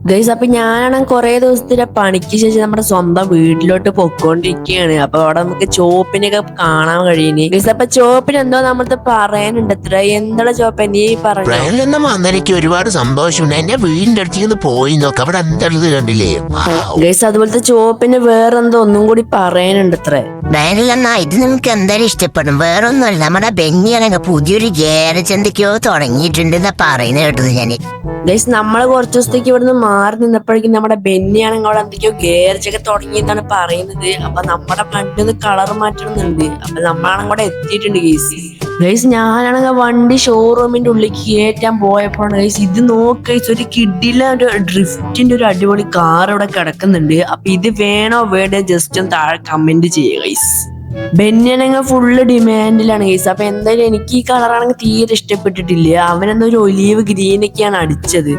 Guys അപ്പൊ ഞാനാണെങ്കിൽ കുറെ ദിവസത്തിന്റെ പണിക്ക് ശേഷം നമ്മുടെ സ്വന്തം വീട്ടിലോട്ട് പൊക്കോണ്ടിരിക്കുകയാണ്. അപ്പൊ അവിടെ നമുക്ക് ചോപ്പിനൊക്കെ കാണാൻ കഴിയുന്നു. ഗൈസ് അപ്പൊ ചോപ്പിന് എന്തോ നമ്മളത് പറയാനുണ്ട്. എത്ര എന്താണ് ചോപ്പ നീ പറഞ്ഞു വന്നെനിക്ക് ഒരുപാട് സന്തോഷമുണ്ട്. എന്റെ വീടിന്റെ അടുത്തേക്ക് പോയി നോക്കാം, അവിടെ എന്താണത് കണ്ടില്ലേ? ഗൈസ് അതുപോലത്തെ ചോപ്പിന് വേറെന്തോ ഒന്നും കൂടി പറയാനുണ്ട്. വേനലെന്നാ ഇത് നിനക്ക് എന്തായാലും ഇഷ്ടപ്പെടും. വേറൊന്നുമല്ല, നമ്മുടെ ബെന്നിയാണെങ്കിൽ പുതിയൊരു ഗ്യാരേജ് എന്തൊക്കെയോ തുടങ്ങിയിട്ടുണ്ടെന്നാ പറയുന്നത് കേട്ടത് ഞാന്. ഗൈസ് നമ്മള് കുറച്ച് ദിവസത്തേക്ക് ഇവിടുന്ന് മാറി നിന്നപ്പോഴേക്കും നമ്മുടെ ബെന്നിയാണെങ്കിൽ അവിടെ എന്തൊക്കെയോ ഗാരേജൊക്കെ തുടങ്ങിയെന്നാണ് പറയുന്നത്. അപ്പൊ നമ്മുടെ വണ്ടി കളർ മാറ്റണമെന്നുണ്ട്. അപ്പൊ നമ്മളാണെങ്കിൽ അവിടെ എത്തിയിട്ടുണ്ട് ഗൈസ് ഞാനാണെങ്കിൽ വണ്ടി ഷോറൂമിന്റെ ഉള്ളിലേക്ക് കയറ്റാൻ പോയപ്പോഴാണ് ഗൈസ് ഇത് നോക്ക്, ഒരു കിഡിലെ ഒരു ഡ്രിഫ്റ്റിന്റെ ഒരു അടിപൊളി കാർ ഇവിടെ കിടക്കുന്നുണ്ട്. അപ്പൊ ഇത് വേണോ വേണ്ടേ ജസ്റ്റ് ഒന്ന് താഴെ കമന്റ് ചെയ്യുക ഗൈസ്. ബെന്നിയാണെങ്കിൽ ഫുള്ള് ഡിമാൻഡിലാണ് ഗൈസ്. അപ്പൊ എന്തായാലും എനിക്ക് ഈ കളറാണെങ്കിൽ തീരെ ഇഷ്ടപ്പെട്ടിട്ടില്ല. അവനെന്നൊരു ഒലീവ് ഗ്രീനൊക്കെയാണ് അടിച്ചത്.